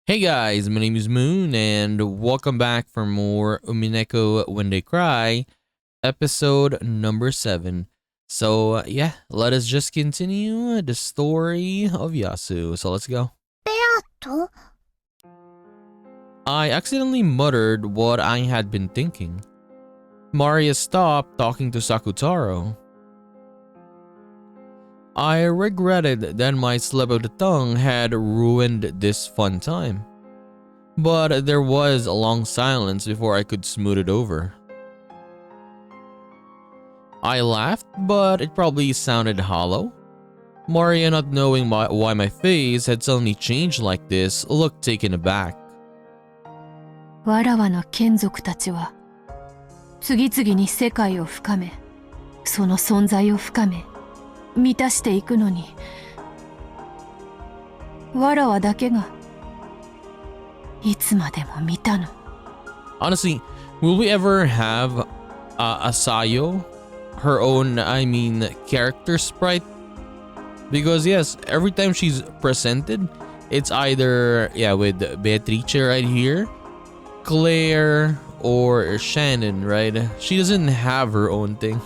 Hey guys, my name is Moon and welcome back for more Umineko When They Cry, episode number 7. So yeah, let us just continue the story of Yasu. So let's go. Beato? I accidentally muttered what I had been thinking. Maria stopped talking to Sakutaro. I regretted that my slip of the tongue had ruined this fun time. But there was a long silence before I could smooth it over. I laughed, but it probably sounded hollow. Maria, not knowing why my face had suddenly changed like this, looked taken aback. わらわの眷属たちは次々に世界を深め、その存在を深め、満たしていくのに、わらわだけがいつまでも見たの。 Honestly, will we ever have Asayo, her own, character sprite? Because yes, every time she's presented, it's either, with Beatrice right here, Claire, or Shannon, right? She doesn't have her own thing.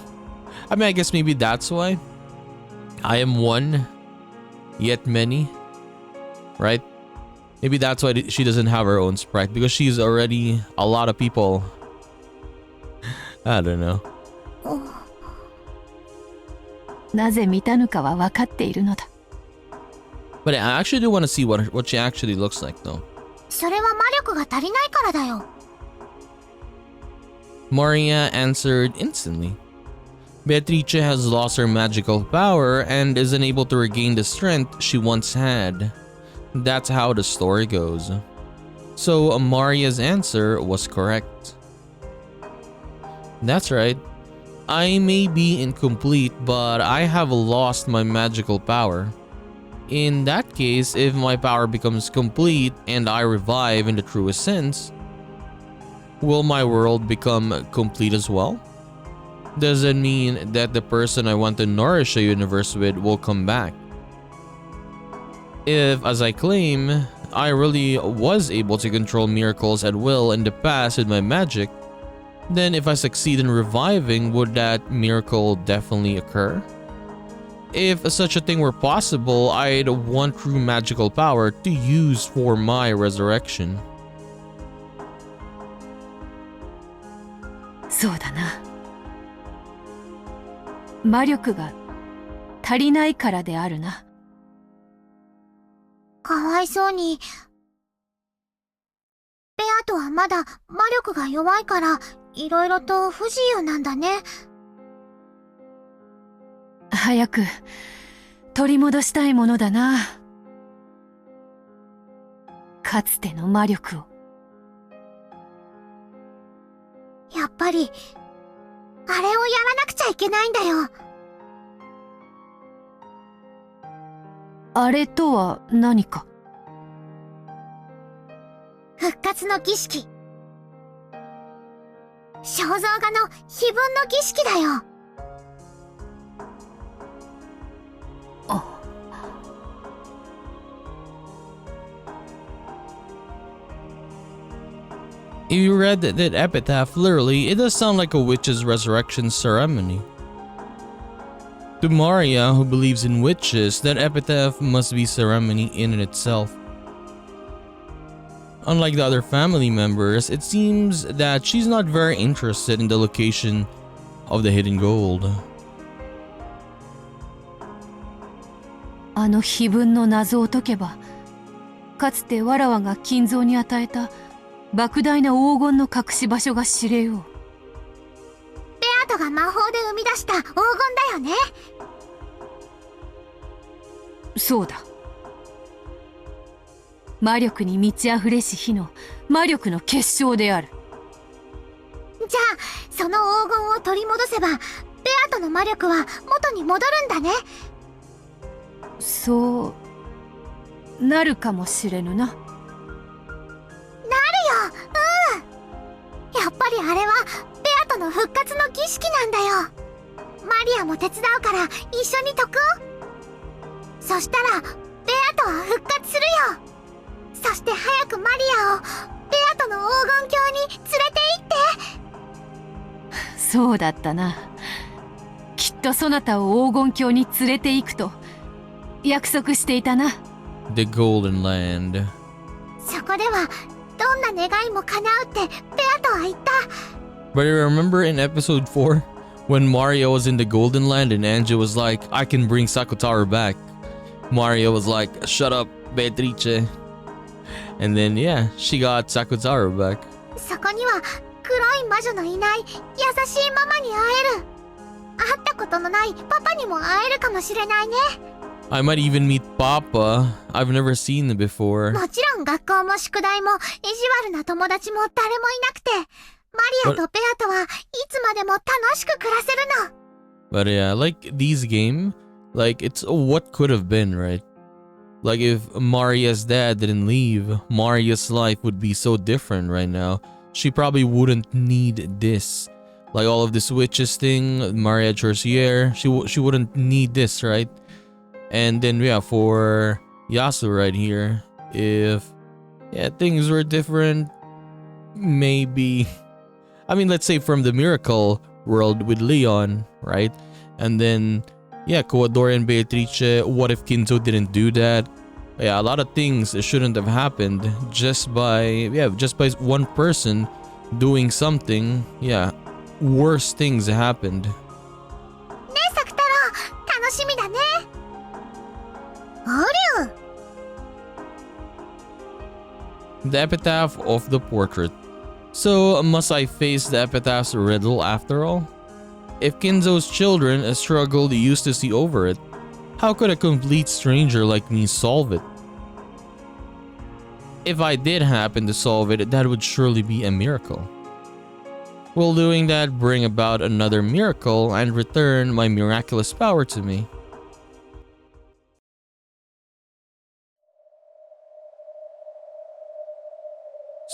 I guess maybe that's why. I am one, yet many, right? Maybe that's why she doesn't have her own sprite, because she's already a lot of people. I don't know. なぜ見たのかは分かっているのだ。 But I actually do want to see what she actually looks like though. それは魔力が足りないからだよ。 Maria answered instantly. Beatrice has lost her magical power and is unable to regain the strength she once had. That's how the story goes. So Maria's answer was correct. That's right. I may be incomplete, but I have lost my magical power. In that case, if my power becomes complete and I revive in the truest sense, will my world become complete as well? Does it mean that the person I want to nourish a universe with will come back? If, as I claim, I really was able to control miracles at will in the past with my magic, then if I succeed in reviving, would that miracle definitely occur? If such a thing were possible, I'd want true magical power to use for my resurrection. そうだな。魔力が足りないからであるな。かわいそうに。ベアトはまだ魔力が弱いから、いろいろと不自由なんだね。早く取り戻したいものだな。かつての魔力を。やっぱり、あれをやらなくちゃいけないんだよ。あれとは何か？復活の儀式。肖像画の碑文の儀式だよ。If you read that epitaph literally, it does sound like a witch's resurrection ceremony. To Maria, who believes in witches, that epitaph must be ceremony in and itself. Unlike the other family members, it seems that she's not very interested in the location of the hidden gold. あの碑文の謎を解けば、かつてわらわが金蔵に与えた莫大な黄金の隠し場所が知れよう。ベアトが魔法で生み出した黄金だよね。そうだ。魔力に満ち溢れし日の魔力の結晶である。じゃあ、その黄金を取り戻せば、ベアトの魔力は元に戻るんだね。そうなるかもしれぬな。なるよ。やっぱりあれはベアトの復活の儀式なんだよ。マリアも手伝うから一緒に解こう。そしたらベアトは復活するよ。そしして早くマリアをベアとの黄金鏡に連れて行って。そうだったな。きっとそなたを黄金鏡に連れて行くと約束していたな。The Golden Land. そこではどんな願いも叶うってベアとは言った。 But I remember in episode 4 when Mario was in the Golden Land and Angie was like, I can bring Sakutaro back. Mario was like, shut up, Beatrice. And then yeah, she got Sakutaro back. そこには黒い魔女のいない優しいママに会える。会ったことのないパパにも会えるかもしれないね。 I might even meet Papa. I've never seen him before. もちろん学校も宿題も意地悪な友達も誰もいなくて、マリアとベアとはいつまでも楽しく暮らせるの。 But yeah, like these game, like it's what could have been, right? Like if Maria's dad didn't leave, Maria's life would be so different right now. She probably wouldn't need this. Like all of this witches thing, Maria Chorcier, she wouldn't need this, right? And then yeah, for Yasu right here, if yeah, things were different, maybe, I mean, let's say from the miracle world with Leon, right? And then yeah, Coador and Beatrice, what if Kinzo didn't do that? Yeah, a lot of things shouldn't have happened just by one person doing something. Yeah, worse things happened. ねえサク太郎、楽しみだね。おりゅう。 The epitaph of the portrait. So, must I face the epitaph's riddle after all? If Kinzo's children struggled used to see over it, how could a complete stranger like me solve it? If I did happen to solve it, that would surely be a miracle. Will doing that bring about another miracle and return my miraculous power to me?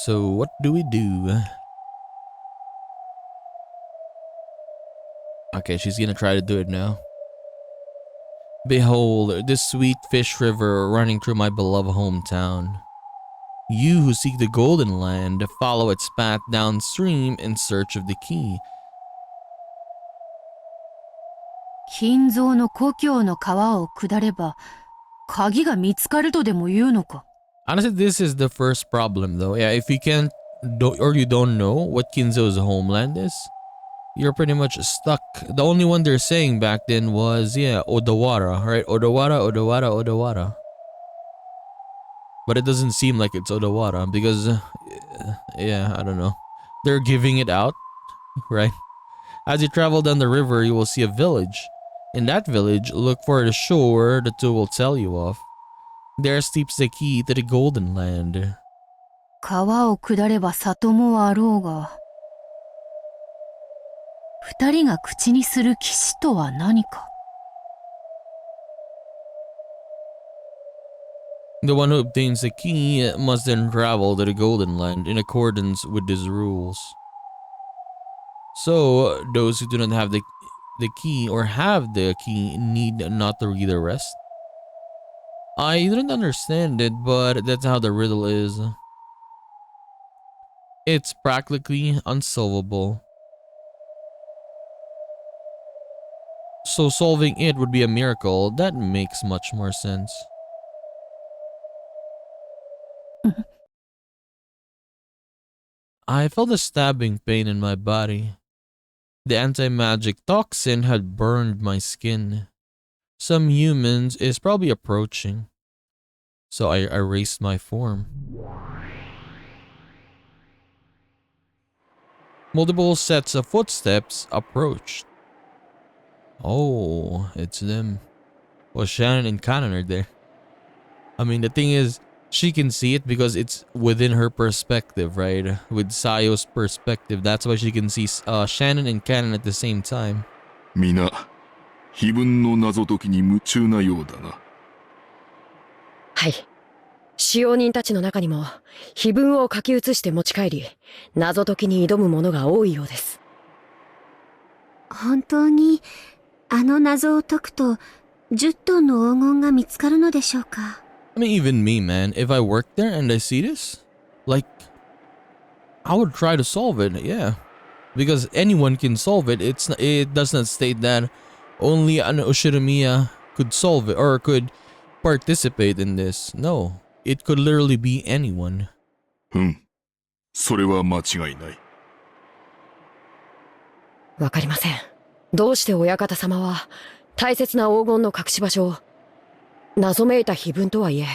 So what do we do? Okay, she's gonna try to do it now. Behold, this sweet fish river running through my beloved hometown. You who seek the Golden Land, follow its path downstream in search of the key. 金蔵の故郷の川を下れば鍵が見つかるとでも言うのか。 Honestly, this is the first problem though. Yeah, if you can't or you don't know what Kinzo's homeland is, you're pretty much stuck. The only one they're saying back then was, yeah, Odawara, right? Odawara. But it doesn't seem like it's Odawara because, yeah, I don't know. They're giving it out, right? As you travel down the river, you will see a village. In that village, look for the shore the two will tell you of. There sleeps the key to the Golden Land. 川を下れば里もあろうが。二人が口にする騎士とは何か。 The one who obtains the key must then travel to the Golden Land in accordance with these rules. So, those who do not have the key or have the key need not to read the rest. I didn't understand it, but that's how the riddle is. It's practically unsolvable. So solving it would be a miracle. That makes much more sense. I felt a stabbing pain in my body. The anti-magic toxin had burned my skin. Some humans is probably approaching. So I erased my form. Multiple sets of footsteps approached. Oh, it's them. Well, Shannon and Kanan are there. I mean, the thing is, she can see it because it's within her perspective, right? With Sayo's perspective, that's why she can see Shannon and Kanan at the same time. 皆、碑文の謎解きに夢中なようだな。はい。使用人たちの中にも、碑文を書き写して持ち帰り、謎解きに挑む者が多いようです。本当に、あの謎を解くと、10トンの黄金が見つかるのでしょうか。I mean, even me, man, if I work there and I see this, like, I would try to solve it, yeah. Because anyone can solve it. It does not state that only an Ushirimiya could solve it or could participate in this. No, it could literally be anyone. それは間違いない。わかりません。どうして親方様は大切な黄金の隠し場所を謎めいた碑文とはいえ、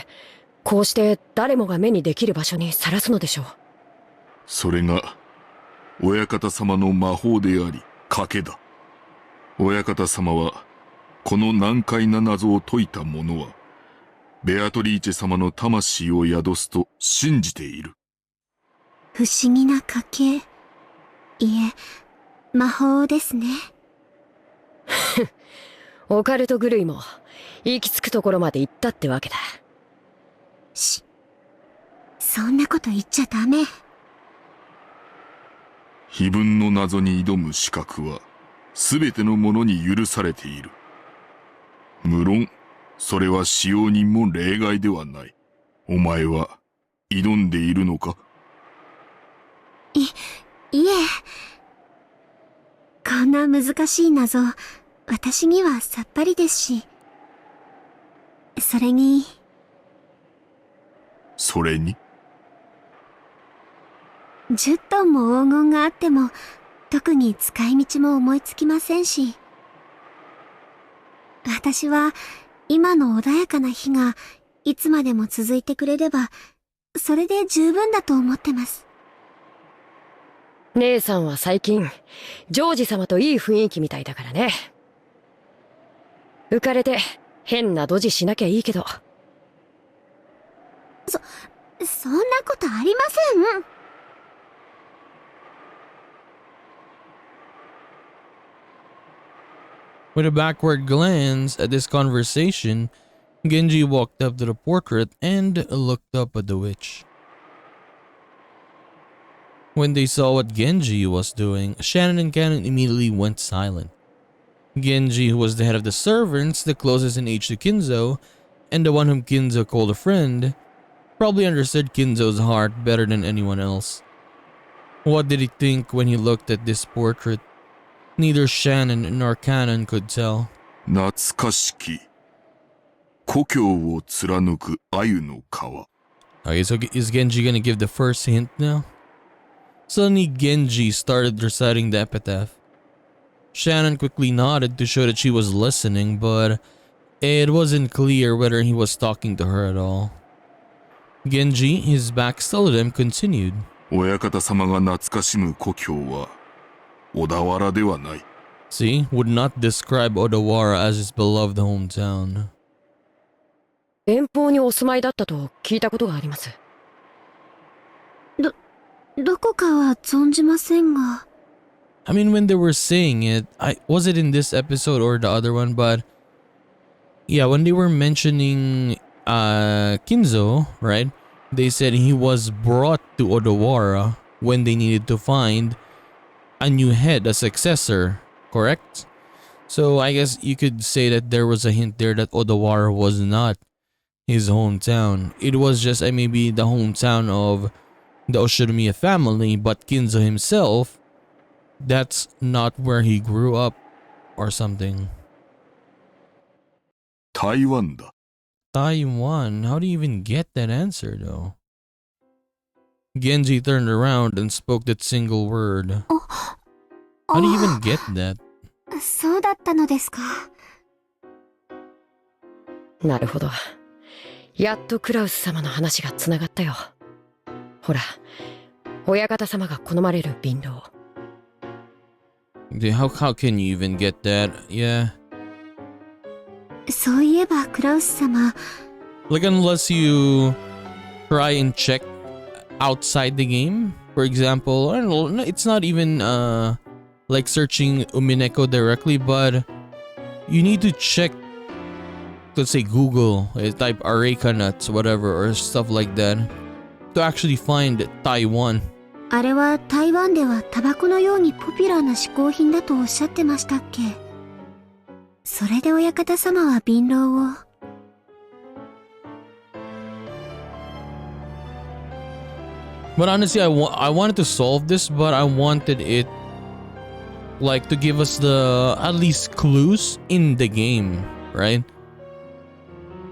こうして誰もが目にできる場所にさらすのでしょう。それが親方様の魔法であり賭けだ。親方様はこの難解な謎を解いた者はベアトリーチェ様の魂を宿すと信じている。不思議な賭け。いえ、魔法ですね。オカルト狂いも行き着くところまで行ったってわけだ。そんなこと言っちゃダメ。碑文の謎に挑む資格は全ての者に許されている。無論それは使用人も例外ではない。お前は挑んでいるのか？いえ。こんな難しい謎、私にはさっぱりですし。それに10トンも黄金があっても特に使い道も思いつきませんし、私は今の穏やかな日がいつまでも続いてくれればそれで十分だと思ってます。姉さんは最近ジョージ様といい雰囲気みたいだからね。浮かれて変なドジしなきゃいいけど。そんなことありません。With a backward glance at this conversation, Genji walked up to the portrait and looked up at the witch. When they saw what Genji was doing, Shannon and Cannon immediately went silent. Genji, who was the head of the servants, the closest in age to Kinzo, and the one whom Kinzo called a friend, probably understood Kinzo's heart better than anyone else. What did he think when he looked at this portrait? Neither Shannon nor Cannon could tell. 懐かしき故郷を貫く鮎の川。 Okay, so is Genji gonna give the first hint now? Suddenly Genji started reciting the epitaph. Shannon quickly nodded to show that she was listening, but it wasn't clear whether he was talking to her at all. Genji, his back still to them, continued. 親方様が懐かしむ故郷は小田原ではない。 See, would not describe Odawara as his beloved hometown. 遠方にお住まいだったと聞いたことがあります。どこかは存じませんが。I mean, when they were saying it, was it in this episode or the other one? But yeah, when they were mentioning Kinzo, right? They said he was brought to Odawara when they needed to find a new head, a successor, correct? So I guess you could say that there was a hint there that Odawara was not his hometown. It was just maybe the hometown of the Oshinomiya family, but Kinzo himself, that's not where he grew up or something. 台湾だ。 Taiwan? How do you even get that answer though? Genji turned around and spoke that single word. How do you even get that? そうだったのですか。なるほど。やっとクラウス様の話がつながったよ。ほら、親方様が好まれる瓶炉。How can you even get that? Yeah. そういえばクラウス様。Like unless you try and check outside the game, for example, I don't know, it's not even like searching Umineko directly, but you need to check, let's say Google, type Areca nuts, whatever, or stuff like that, to actually find Taiwan. あれは台湾ではタバコのようにポピュラーな嗜好品だとおっしゃってましたっけ。それで親方様は瓶炉を。But honestly, I wanted to solve this, but I wanted it like to give us the at least clues in the game, right?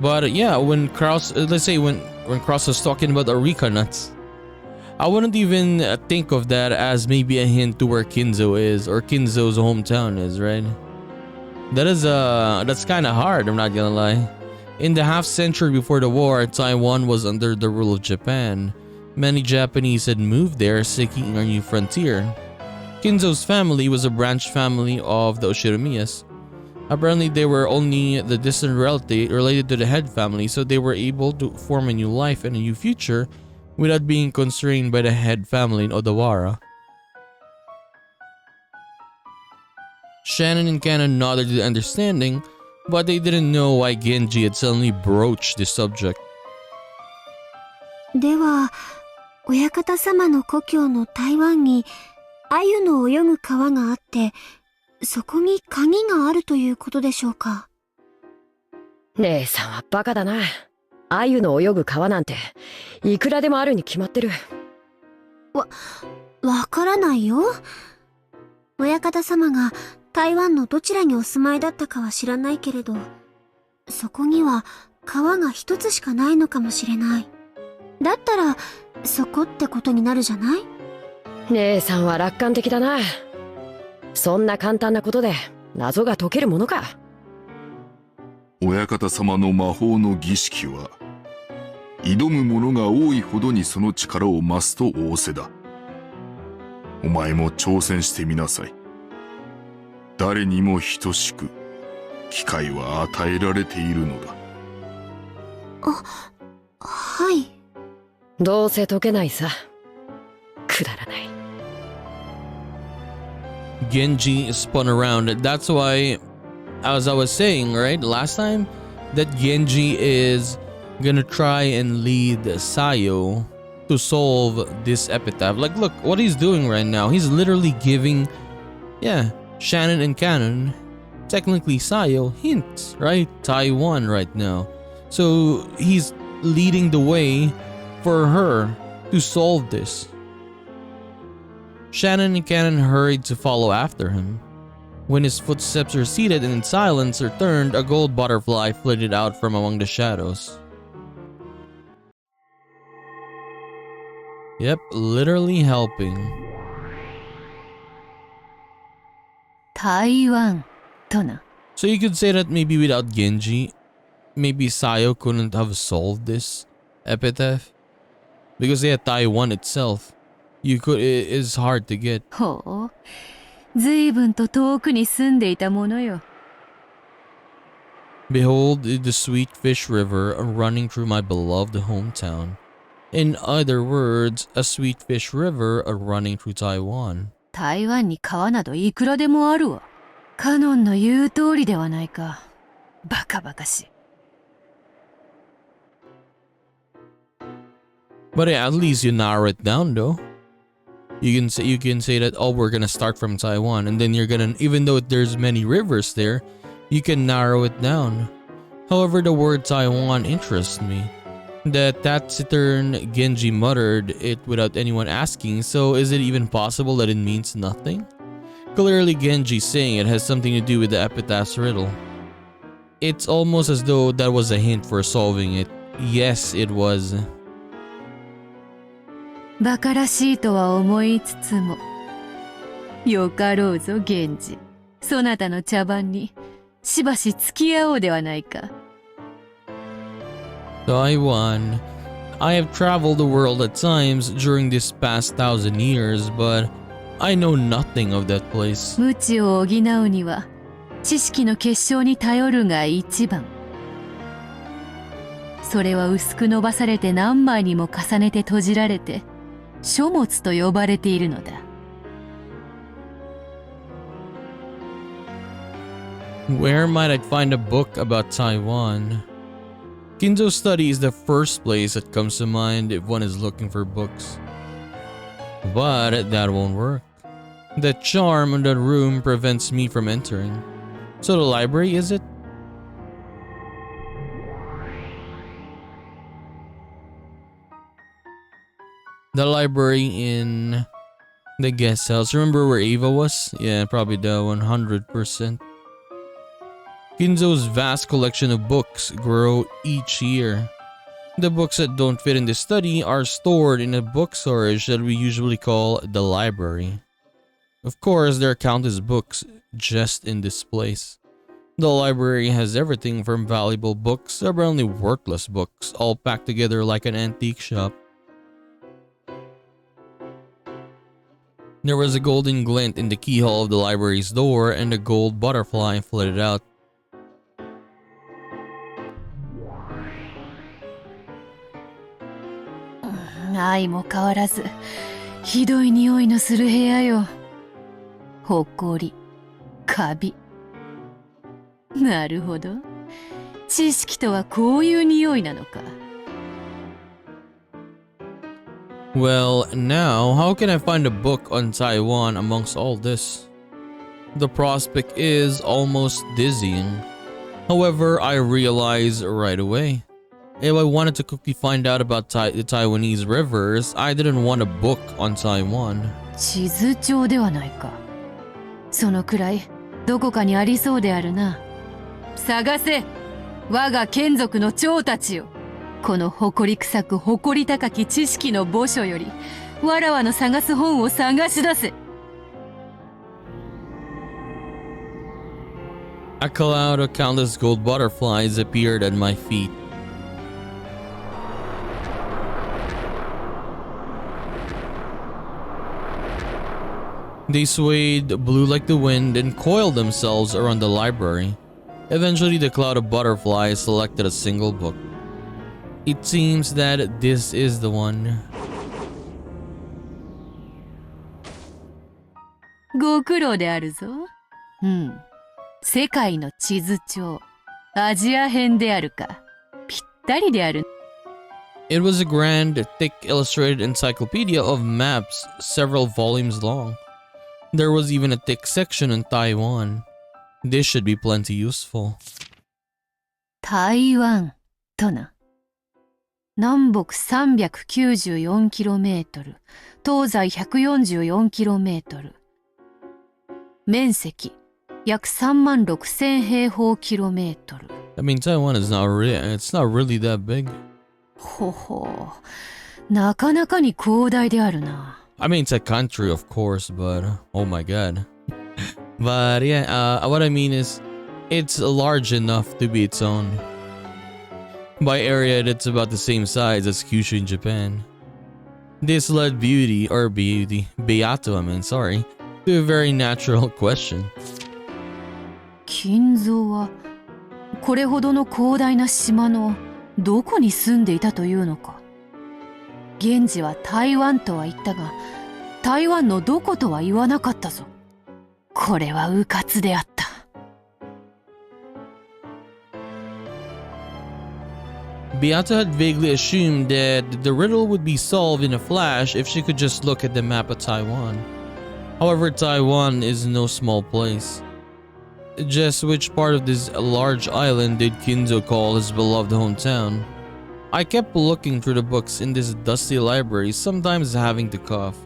But yeah, when Kraus, let's say when Kraus was talking about Eureka nuts, I wouldn't even think of that as maybe a hint to where Kinzo is or Kinzo's hometown is, right? That's kind of hard, I'm not gonna lie. In the half century before the war, Taiwan was under the rule of Japan. Many Japanese had moved there seeking a new frontier. Kinzo's family was a branch family of the Oshinomiyas. Apparently they were only the distant relative related to the head family, so they were able to form a new life and a new future without being constrained by the head family in Odawara. Shannon and Canon nodded to the understanding, but they didn't know why Genji had suddenly broached the subject. では、親方様の故郷の台湾に鮎の泳ぐ川があって、そこに鍵があるということでしょうか。姉さんはバカだな。鮎の泳ぐ川なんていくらでもあるに決まってる。わからないよ。親方様が台湾のどちらにお住まいだったかは知らないけれど、そこには川が一つしかないのかもしれない。だったらそこってことになるじゃない？姉さんは楽観的だな。そんな簡単なことで謎が解けるものか。親方様の魔法の儀式は挑む者が多いほどにその力を増すと仰せだ。お前も挑戦してみなさい。誰にも等しく機会は与えられているのだ。はい。どうせ解けないさ。くだらない。Genji spun around. That's why, as I was saying, right, last time, that Genji is gonna try and lead Sayo to solve this epitaph. Like, look, what he's doing right now, he's literally giving, Shannon and Canon, technically Sayo, hints, right? Taiwan right now. So he's leading the way for her to solve this. Shannon and Canon hurried to follow after him. When his footsteps receded and in silence returned, a gold butterfly flitted out from among the shadows. Yep, literally helping. 台湾とな。 So you could say that maybe without Genji, maybe Sayo couldn't have solved this epitaph. Because Taiwan itself, it is hard to get. ほう、随分と遠くに住んでいたものよ。 Behold the sweet fish river running through my beloved hometown. In other words, a sweet fish river running through Taiwan. 台湾に川などいくらでもあるわ。カノンの言う通りではないか。バカバカしい。 But at least you narrow it down though. You can say that, oh, we're gonna start from Taiwan, and then you're gonna, even though there's many rivers there, you can narrow it down. However, the word Taiwan interests me. The taciturn Genji muttered it without anyone asking, so is it even possible that it means nothing? Clearly Genji saying it has something to do with the epitaph's riddle. It's almost as though that was a hint for solving it. Yes, it was. バカらしいとは思いつつも。よかろうぞ、源氏。そなたの茶番にしばし付き合おうではないか。Taiwan. I have traveled the world at times during this past 1,000 years, but I know nothing of that place. 無知を補うには知識の結晶に頼るが一番。それは薄く伸ばされて何枚にも重ねて閉じられて書物と呼ばれているのだ。Where might I find a book about Taiwan? Kinzo study is the first place that comes to mind if one is looking for books. But that won't work. The charm of that room prevents me from entering. So the library, is it? The library in the guest house. Remember where Ava was? Yeah, probably the 100%. Kinzo's vast collection of books grow each year. The books that don't fit in the study are stored in a book storage that we usually call the library. Of course, there are countless books just in this place. The library has everything from valuable books to apparently worthless books, all packed together like an antique shop. There was a golden glint in the keyhole of the library's door, and a gold butterfly flitted out. "相も変わらずひどい匂いのする部屋よ。ほこり、カビ。なるほど。知識とはこういう匂いなのか。Well, now, how can I find a book on Taiwan amongst all this? The prospect is almost dizzying. However, I realize right away. If I wanted to quickly find out about the Taiwanese rivers, I didn't want a book on Taiwan. 地図帳ではないか。そのくらいどこかにありそうであるな。探せ、我が眷属の長たちよ。この誇り臭く誇り高き知識の墓所よりわらわの探す本を探し出せ。A cloud of countless gold butterflies appeared at my feet. They swayed, blew like the wind, and coiled themselves around the library. Eventually, the cloud of butterflies selected a single book. It seems that this is the one. ご苦労であるぞ。うん。世界の地図帳、アジア編であるか。ぴったりである。It was a grand, thick, illustrated encyclopedia of maps, several volumes long. There was even a thick section on Taiwan. This should be plenty useful. 台湾とな。南北 394km、東西 144km。面積約36,000平方キロメートル。I mean, Taiwan is not it's not really that big. ほほう、なかなかに広大であるな。I mean, it's a country, of course, but oh my god. But yeah, what I mean is, it's large enough to be its own. By area, it's about the same size as Kyushu in Japan. This led Beato, sorry, to a very natural question. 金蔵はこれほどの広大な島のどこに住んでいたというのか。現時は台湾とは言ったが、台湾のどことは言わなかったぞ。これは迂闊であった。Beata had vaguely assumed that the riddle would be solved in a flash if she could just look at the map of Taiwan. However, Taiwan is no small place. Just which part of this large island did Kinzo call his beloved hometown? I kept looking through the books in this dusty library, sometimes having to cough.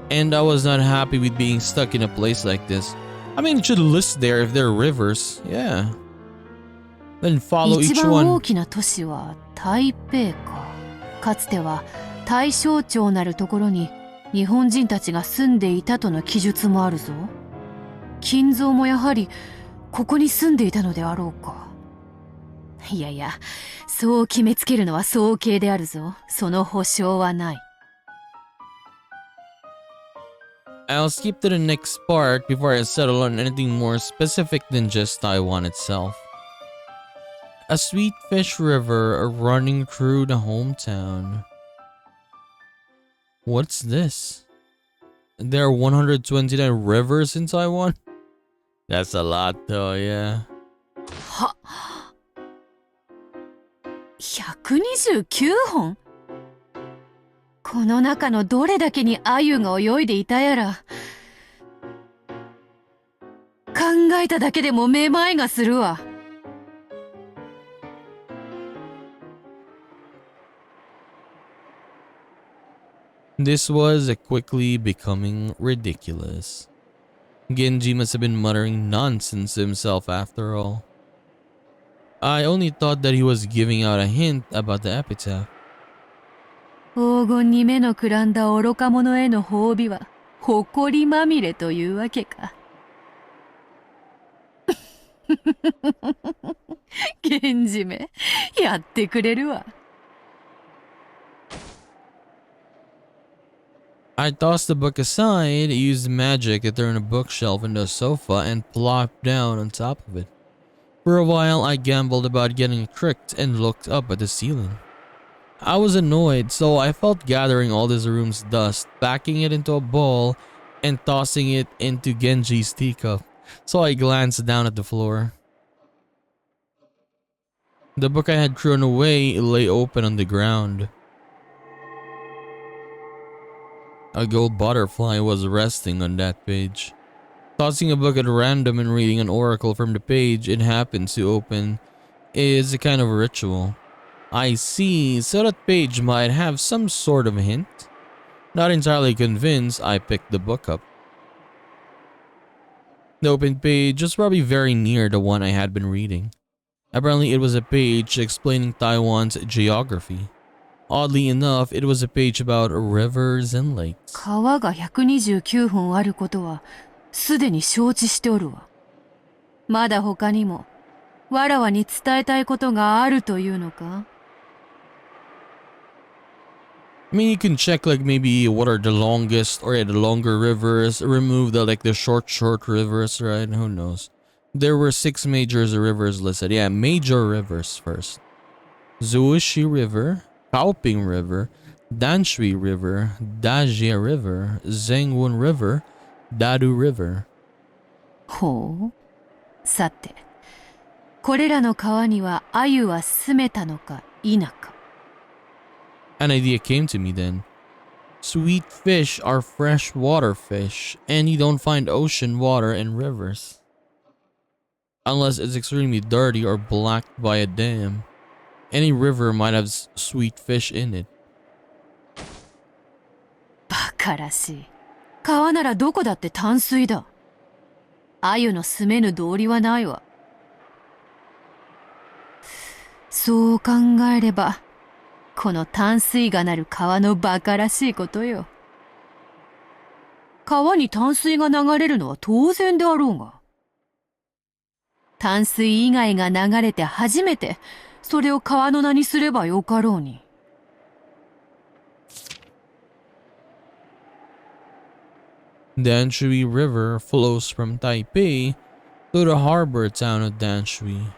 And I was not happy with being stuck in a place like this. I mean, it should list there if there are rivers, yeah. Then follow each 一番 one. 大きな都市は台北か。かつては大正町なるところに日本人たちが住んでいたとの記述もあるぞ。金蔵もやはりここに住んでいたのであろうか。いやいや、そう決めつけるのは早計であるぞ。その保証はない。I'll skip to the next part before I settle on anything more specific than just Taiwan itself. A sweet fish river running through the hometown. What's this? There are 129 rivers in Taiwan? That's a lot though, yeah. は、129本？この中のどれだけに鮎が泳いでいたやら。考えただけでもめまいがするわ。This was quickly becoming ridiculous. Genji must have been muttering nonsense to himself after all. I only thought that he was giving out a hint about the epitaph. 黄金に目のくらんだ愚か者への褒美は誇りまみれというわけか。源氏め、やってくれるわ。I tossed the book aside, used magic to turn a bookshelf into a sofa, and plopped down on top of it. For a while, I gambled about getting tricked and looked up at the ceiling. I was annoyed, so I felt gathering all this room's dust, packing it into a ball, and tossing it into Genji's teacup, so I glanced down at the floor. The book I had thrown away lay open on the ground. A gold butterfly was resting on that page. Tossing a book at random and reading an oracle from the page it happens to open is a kind of ritual. I see, so that page might have some sort of hint. Not entirely convinced, I picked the book up. The open page was probably very near the one I had been reading. Apparently it was a page explaining Taiwan's geography. Oddly enough, it was a page about rivers and lakes. 川が129本あることはすでに承知しておるわ。まだ他にもわらわに伝えたいことがあるというのか？ I mean, you can check like maybe what are the longest or the longer rivers, remove the short rivers, right? Who knows? There were 6 major rivers listed. Yeah, major rivers first. Zuishi River, Kaoping River, Danshui River, Dajie River, Zhengwon River, Dadu River. ほう。さて、これらの川には鮎は住めたのか否か。An idea came to me then. Sweet fish are freshwater fish, and you don't find ocean water in rivers. Unless it's extremely dirty or blocked by a dam. Any river might have sweet fish in it. バカらしい。川ならどこだって淡水だ。鮎の住めぬ道理はないわ。そう考えれば、この淡水がなる川のバカらしいことよ。川に淡水が流れるのは当然であろうが。淡水以外が流れて初めて、それを川の名にすればよかろうに。Danshui River flows from Taipei to the harbor town of Danshui.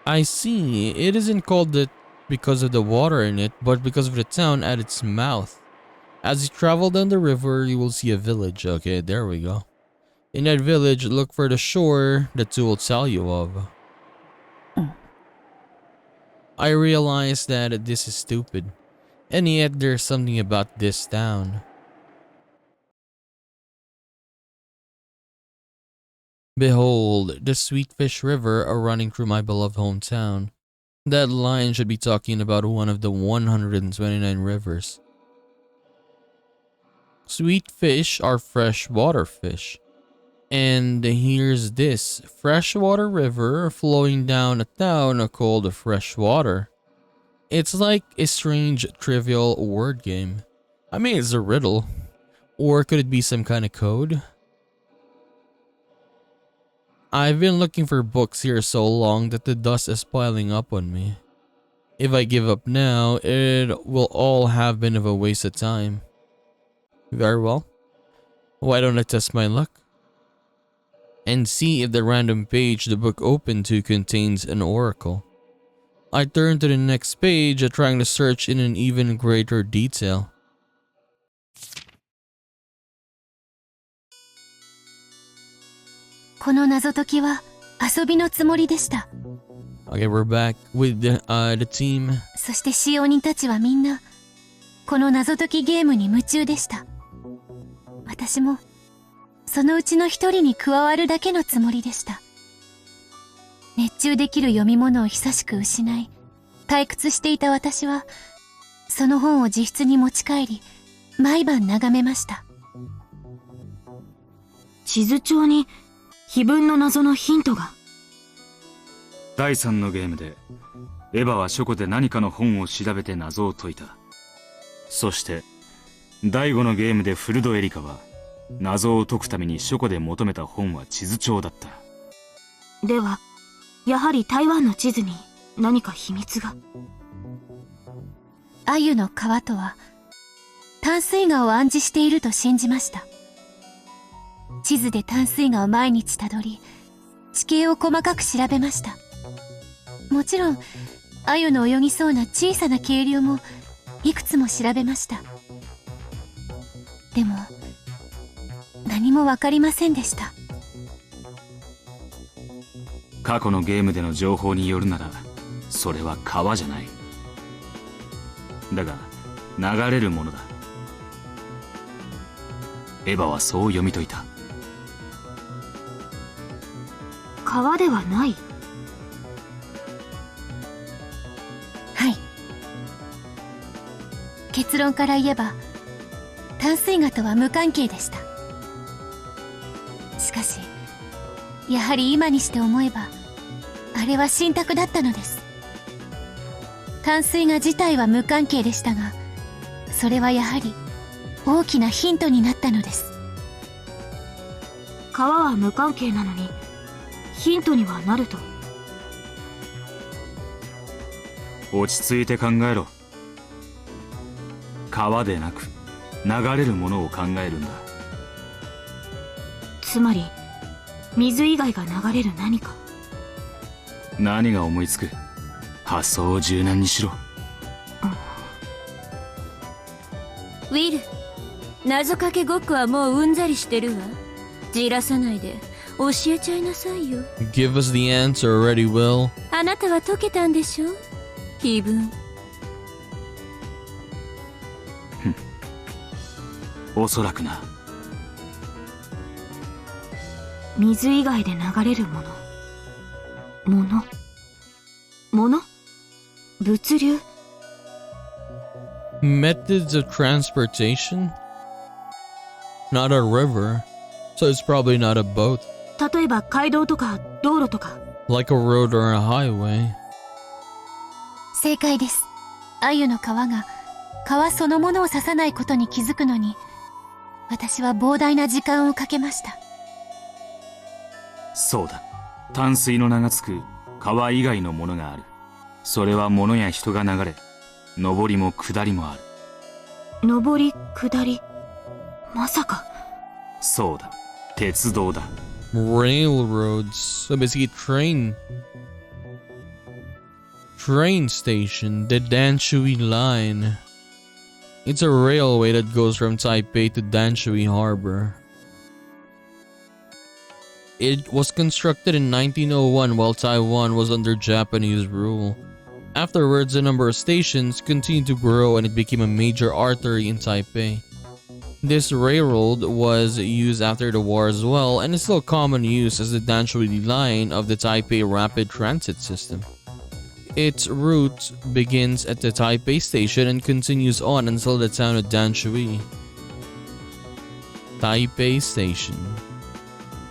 I see, it isn't called that because of the water in it, but because of the town at its mouth. As you travel down the river, you will see a village. Okay, there we go. In that village, look for the shore that two will tell you of. I realize that this is stupid, and yet there's something about this town. Behold, the Sweetfish River are running through my beloved hometown. That line should be talking about one of the 129 rivers. Sweet fish are freshwater fish. And here's this freshwater river flowing down a town called Freshwater. It's like a strange trivial word game. I mean, it's a riddle. Or could it be some kind of code? I've been looking for books here so long that the dust is piling up on me. If I give up now, it will all have been of a waste of time. Very well. Why don't I test my luck? And see if the random page the book opened to contains an oracle. I turn to the next page, trying to search in an even greater detail. Okay, we're back with the team. そして使用人たちはみんなこの謎解きゲームに夢中でした。私もそのうちの一人に加わるだけのつもりでした。熱中できる読み物を久しく失い、退屈していた私はその本を自室に持ち帰り毎晩眺めました。地図帳に碑文の謎のヒントが。第3のゲームでエヴァは書庫で何かの本を調べて謎を解いた。そして第5のゲームでフルドエリカは謎を解くために書庫で求めた本は地図帳だった。では、やはり台湾の地図に何か秘密が。鮎の川とは淡水河を暗示していると信じました。地図で淡水河を毎日たどり、地形を細かく調べました。もちろん鮎の泳ぎそうな小さな渓流もいくつも調べました。でも何も分かりませんでした。過去のゲームでの情報によるならそれは川じゃない。だが流れるものだ。エヴァはそう読み解いた。川ではない。はい。結論から言えば淡水河とは無関係でした。しかしやはり今にして思えばあれは信託だったのです。淡水河自体は無関係でしたが、それはやはり大きなヒントになったのです。川は無関係なのにヒントにはなると。落ち着いて考えろ。川でなく流れるものを考えるんだ。つまり水以外が流れる何か。何が思いつく。発想を柔軟にしろ。ウィル、謎かけごっこはもううんざりしてるわ。じらさないで教えちゃいなさいよ。 Give us the answer already, Will. あなたは解けたんでしょ、碑文。おそらくな。水以外で流れるもの。物物流。 Methods of transportation? Not a river, so it's probably not a boat. 例えば街道とか道路とか。 Like a road or a highway. 正解です。鮎の川が川そのものを指さないことに気づくのに私は膨大な時間をかけました。そうだ。淡水の名がつく川以外のものがある。それは物や人が流れ、上りも下りもある。上り下り。まさか。そうだ。鉄道だ。Railroads. So basically train station, the Danshui line. It's a railway that goes from Taipei to Danshui Harbor. It was constructed in 1901 while Taiwan was under Japanese rule. Afterwards, the number of stations continued to grow and it became a major artery in Taipei. This railroad was used after the war as well and is still common use as the Danshui line of the Taipei Rapid Transit System. Its route begins at the Taipei station and continues on until the town of Danshui. Taipei Station,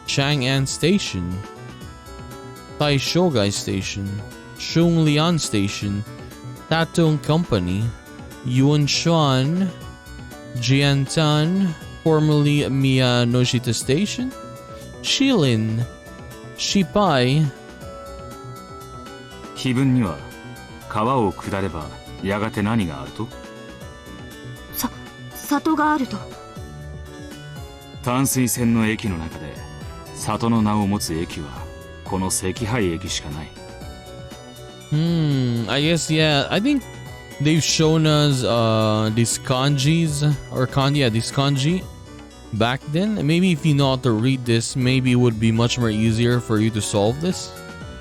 Chang'an Station, Taishogai Station, Shunglian Station, Tatong Company, Yuanshan, Jiantan, formerly Miyanoshita Station, Shilin, Shipai. 碑文には川を下ればやがて何があると。里があると。淡水線の駅の中で里の名を持つ駅はこの赤廃駅しかない。I guess, yeah. I think they've shown us these kanjis or these kanji back then. Maybe if you know how to read this, maybe it would be much more easier for you to solve this.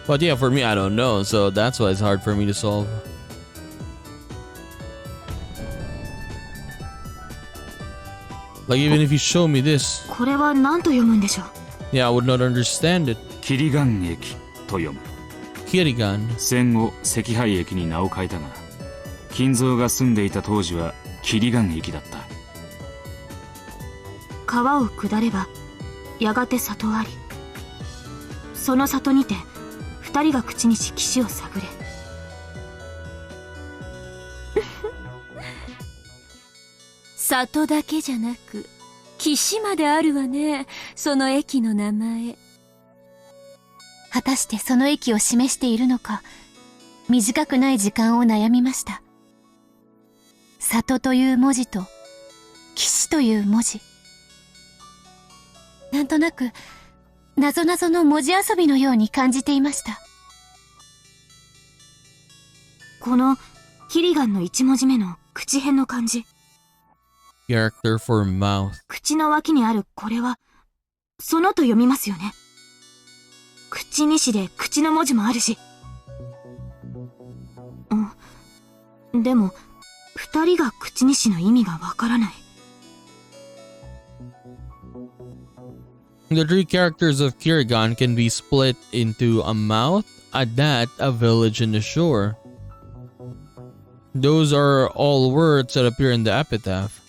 But yeah, for me, I don't know, so that's why it's hard for me to solve. Like even if you show me this, これは何と読むんでしょう。 yeah, I would not understand it. キリガン駅と読む。 Kirigan. 戦後赤廃駅に名を変えたが、金蔵が住んでいた当時はキリガン駅だった。川を下ればやがて里あり。その里にて二人が口にし岸を探れ。里だけじゃなく岸まであるわね、その駅の名前。果たしてその駅を示しているのか、短くない時間を悩みました。里という文字と岸という文字、なんとなく謎々の文字遊びのように感じていました。このキリガンの一文字目の口辺の漢字、Character for mouth. 口の脇にあるこれはそのと読みますよね。口にしで口の文字もあるし。でも二人が口にしの意味がわからない。The three characters of Kirigan can be split into a mouth, a dat, a village, and a shore. Those are all words that appear in the epitaph.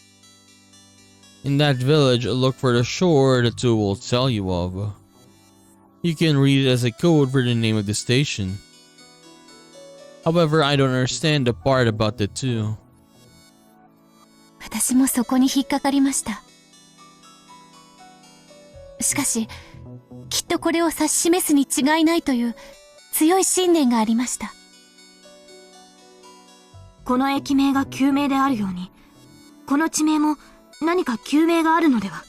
In that village, look for the shore the two will tell you of. You can read it as a code for the name of the station. However, I don't understand the part about the two. 私もそこに引っかかりました。しかし、きっとこれを指し示すに違いないという強い信念がありました。この駅名が旧名であるように、この地名も何か旧名があるのでは。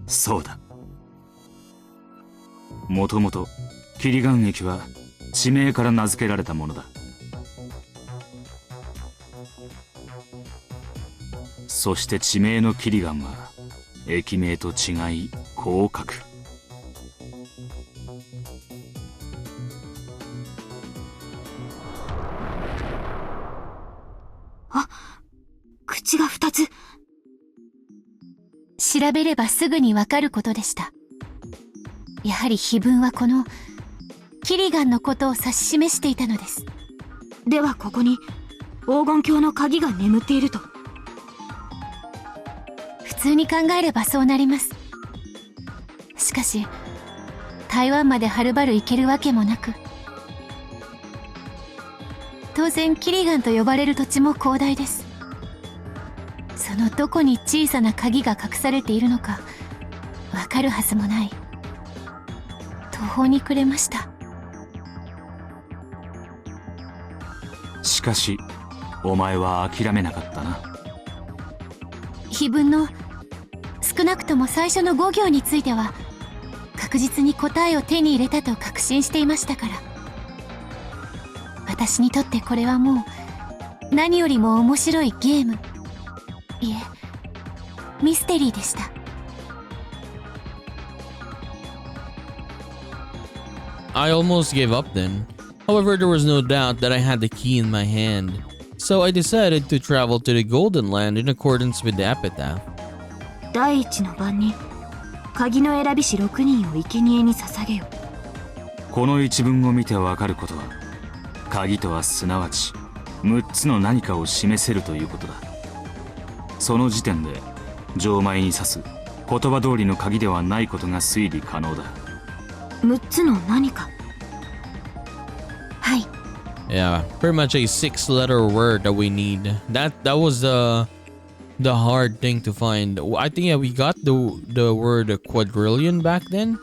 そうだ。もともとキリガン駅は地名から名付けられたものだ。そして地名のキリガンは駅名と違いこう書く。あ、口が二つ。調べればすぐにわかることでした。やはり碑文はこのキリガンのことを指し示していたのです。ではここに黄金鏡の鍵が眠っていると。普通に考えればそうなります。しかし台湾まではるばる行けるわけもなく、当然キリガンと呼ばれる土地も広大です。そのどこに小さな鍵が隠されているのかわかるはずもない。途方に暮れました。しかしお前は諦めなかったな。碑文の少なくとも最初の5行については確実に答えを手に入れたと確信していましたから。私にとってこれはもう何よりも面白いゲーム、いえミステリーでした。I almost gave up then. However, there was no doubt that I had the key in my hand. So I decided to travel to the Golden Land in accordance with the epitaph. 第一の晩に鍵の選びし6人を生贄に捧げよ。この一文を見てわかることは、鍵とはすなわち6つの何かを示せるということだ。その時点で錠前に指す言葉通りの鍵ではないことが推理可能だ。6つの何か。はい。Yeah, pretty much a 6-letter word that we need. That was the hard thing to find. I think we got the word quadrillion back then.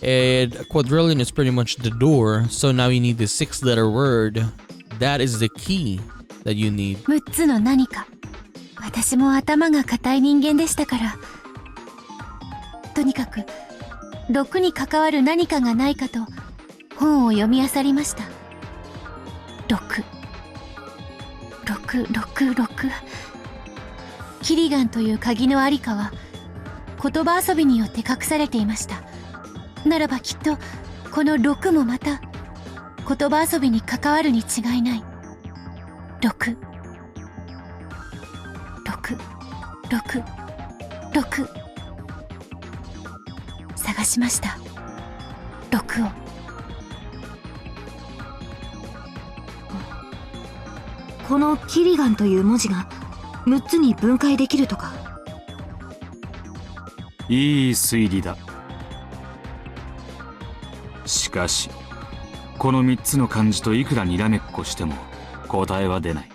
And quadrillion is pretty much the door. So now you need the 6-letter word. That is the key that you need. 6つの何か。私も頭が固い人間でしたから。とにかく6に関わる何かがないかと本を読み漁りました。6キリガンという鍵のありかは言葉遊びによって隠されていました。ならばきっとこの6もまた言葉遊びに関わるに違いない。6探しました。6を。このキリガンという文字が6つに分解できるとか。いい推理だ。しかしこの3つの漢字といくらにらめっこしても答えは出ない。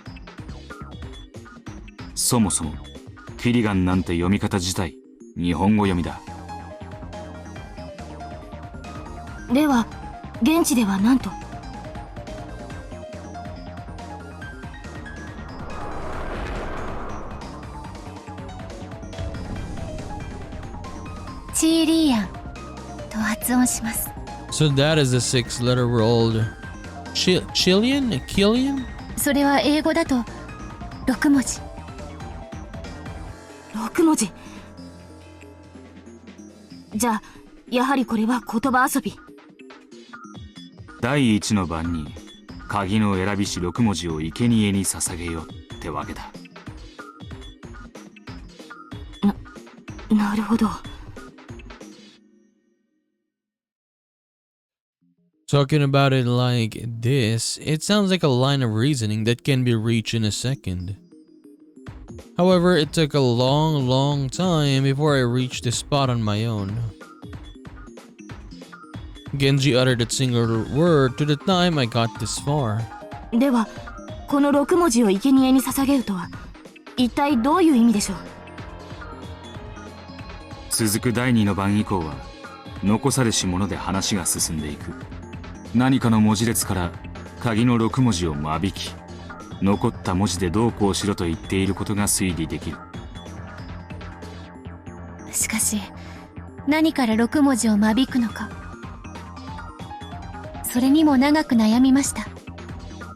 そもそもフィリガンなんて読み方自体日本語読みだ。では現地では何と。チーリーアンと発音します。 So that is the 6-letter word. Chilean? Killian? それは英語だと6文字。6文字。じゃあやはりこれは言葉遊び。第一の番に鍵の選びし6文字を生贄に捧げよってわけだ。なるほど。Talking about it like this, it sounds like a line of reasoning that can be reached in a second. However, it took a long time before I reached this spot on my own. Genji uttered that single word to the time I got this far. ではこの6文字を生贄に捧げるとは一体どういう意味でしょう。続く第2の番以降は残されし者で話が進んでいく。何かの文字列から鍵の6文字を間引き、残った文字でどうこうしろと言っていることが推理できる。しかし何から6文字を間引くのか、それにも長く悩みました。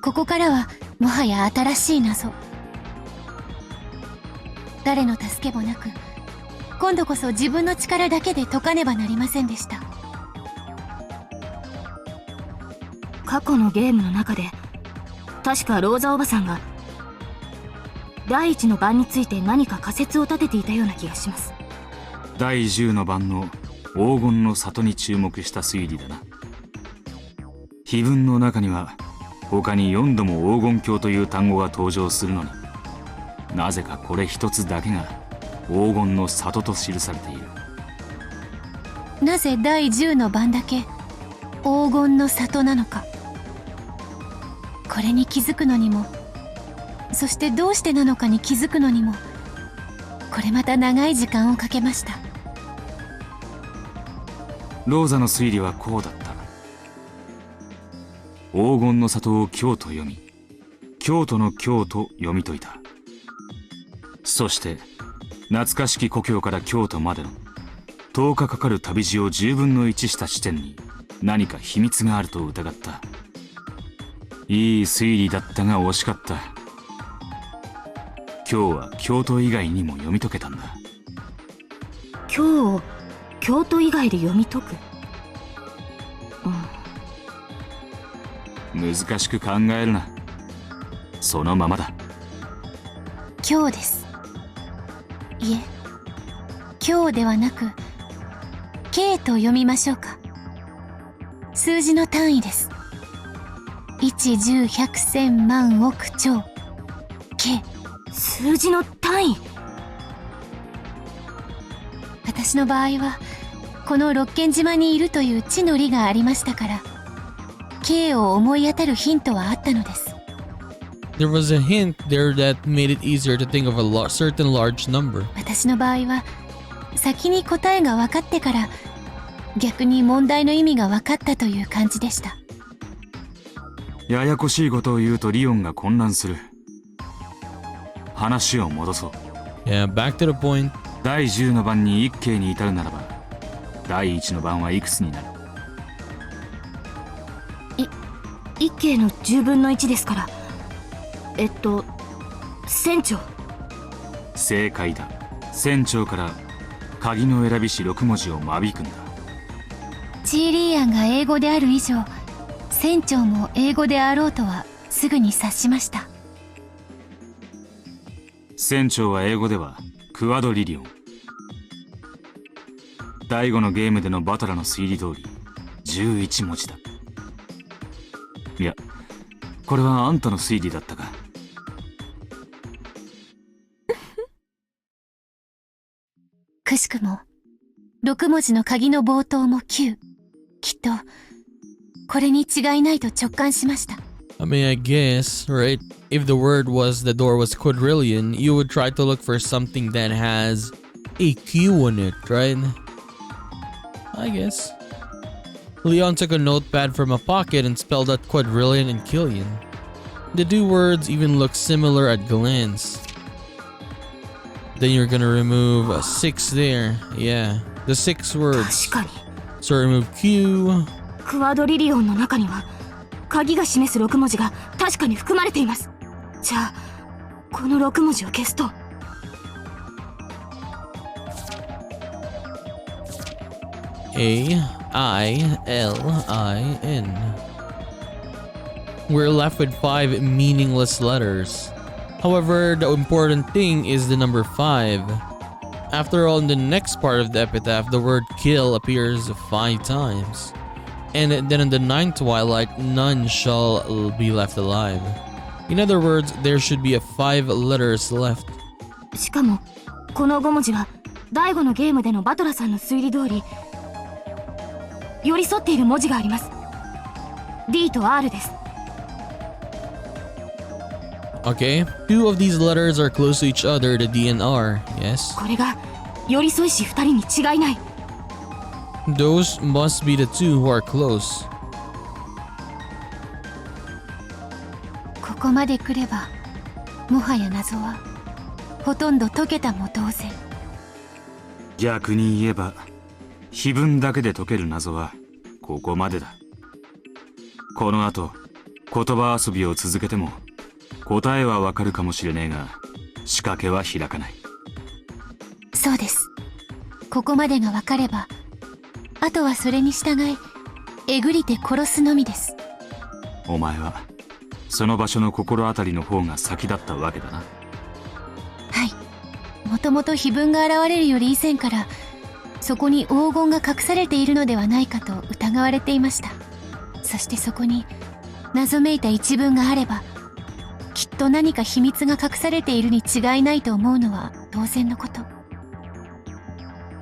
ここからはもはや新しい謎。誰の助けもなく、今度こそ自分の力だけで解かねばなりませんでした。過去のゲームの中で確かローザおばさんが第一の番について何か仮説を立てていたような気がします。第10の番の黄金の里に注目した推理だな。碑文の中には他に4度も黄金鏡という単語が登場するのに、なぜかこれ一つだけが黄金の里と記されている。なぜ第10の番だけ黄金の里なのか、これに気づくのにも、そしてどうしてなのかに気づくのにも、これまた長い時間をかけました。ローザの推理はこうだった。黄金の里を京と読み、京都の京と読み解いた。そして懐かしき故郷から京都までの10日かかる旅路を10分の1した地点に何か秘密があると疑った。いい推理だったが惜しかった。今日は京都以外にも読み解けたんだ。今日を京都以外で読み解く。難しく考えるな。そのままだ。今日です。いえ、今日ではなく K と読みましょうか。数字の単位です。1、10、100、1000、万、億、兆 K。 数字の単位。私の場合はこの六軒島にいるという地の利がありましたから、 K を思い当たるヒントはあったのです。 There was a hint there that made it easier to think of a certain large number. 私の場合は先に答えが分かってから逆に問題の意味が分かったという感じでした。ややこしいことを言うとリオンが混乱する。話を戻そう。Yeah, back to the point. 第10の番に一慶に至るならば、第1の番はいくつになる？一慶の10分の1ですから、1000兆。正解だ。1000兆から鍵の選びし6文字を間引くんだ。チーリーアンが英語である以上、船長も英語であろうとはすぐに察しました。船長は英語ではクワドリリオン。第5のゲームでのバトラの推理通り11文字だ。いや、これはあんたの推理だったか。くしくも、6文字の鍵の冒頭も9。きっと、これに違いないと直感しました。I mean, I guess, right? If the word was the door was quadrillion, you would try to look for something that has a Q on it, right? I guess. Leon took a notepad from a pocket and spelled out quadrillion and killion. The two words even look similar at glance. Then you're gonna remove a 6 there. Yeah, the 6 words. 確かに。 So remove Q. クワドリリオンの中には、鍵が示す6文字が確かに含まれています。じゃあ、この6文字を消すと。A-I-L-I-N. We're left with 5 meaningless letters. However, the important thing is the number 5. After all, in the next part of the epitaph, the word kill appears 5 times. And then in the 9th twilight, none shall be left alive. In other words, there should be 5 letters left. しかも、この5文字は、第5のゲームでのバトラさんの推理通り、寄り添っている文字があります。D と R です。Okay, 2 of these letters are close to each other, the D and R, yes? これが、寄り添い師2人に違いない。Those must be the 2 who are close. ここまで来れば、もはや謎は、ほとんど解けたも同然。逆に言えば、碑文だけで解ける謎はここまでだ。この後、言葉遊びを続けても、答えはわかるかもしれねえが、仕掛けは開かない。そうです。ここまでがわかれば、あとはそれに従い、えぐりて殺すのみです。お前は、その場所の心当たりの方が先だったわけだな。はい。もともと碑文が現れるより以前から、そこに黄金が隠されているのではないかと疑われていました。そしてそこに、謎めいた一文があれば、きっと何か秘密が隠されているに違いないと思うのは当然のこと。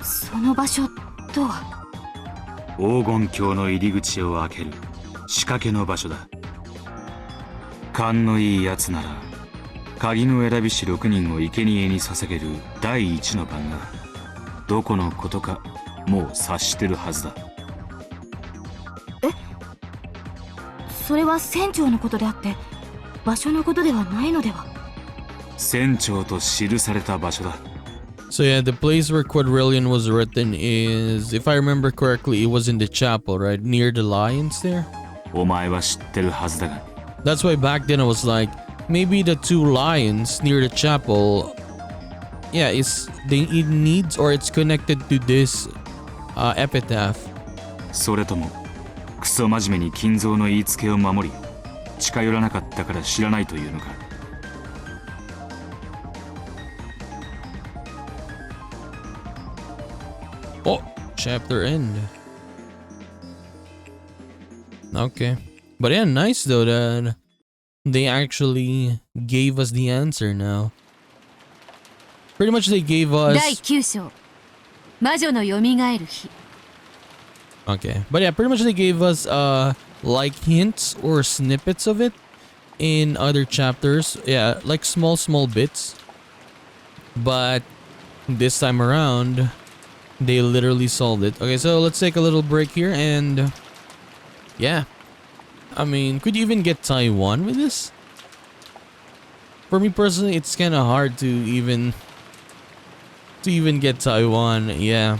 その場所とは、黄金鏡の入り口を開ける仕掛けの場所だ。勘のいいやつなら、鍵の選び師6人を生贄に捧げる第一の番が、どこのことかもう察してるはずだ。え？それは船長のことであって、場所のことではないのでは？船長と記された場所だ。So yeah, the place where quadrillion was written is, if I remember correctly, it was in the chapel, right? Near the lions there? お前は知ってるはずだが。That's why back then I was like, maybe the 2 lions near the chapel, yeah, it needs or it's connected to this epitaph. それとも、クソ真面目に金蔵の言いつけを守り、近寄らなかったから知らないというのか。Oh, chapter end. Okay. But yeah, nice though that they actually gave us the answer now. Pretty much they gave 第 us... 9章、魔女のよみがえる日。 Okay. But yeah, pretty much they gave us like hints or snippets of it in other chapters. Yeah, like small bits. But this time around, they literally solved it. Okay, so let's take a little break here and yeah. I mean, could you even get Taiwan with this? For me personally, it's kind of hard to even get Taiwan. Yeah.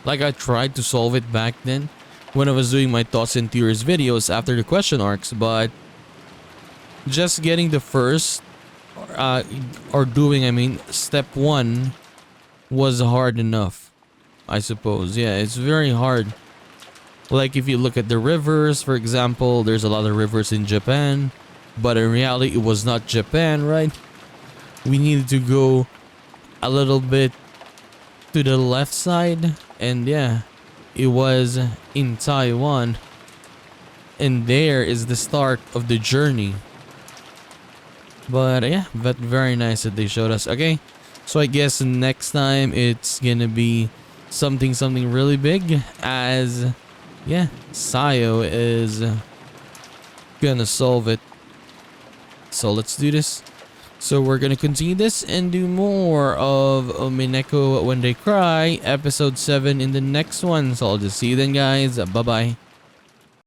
Like I tried to solve it back then when I was doing my thoughts and theories videos after the question arcs, but just getting the first step 1 was hard enough, I suppose. Yeah, it's very hard. Like if you look at the rivers, for example, there's a lot of rivers in Japan, but in reality it was not Japan, right? We needed to go a little bit to the left side, and yeah, it was in Taiwan. And there is the start of the journey. But yeah, but very nice that they showed us. Okay, So I guess next time it's gonna be something really big, as yeah, Sayo is gonna solve it. So let's do this. So we're gonna continue this and do more of Umineko When They Cry episode 7 in the next one. So I'll just see you then, guys. Bye bye.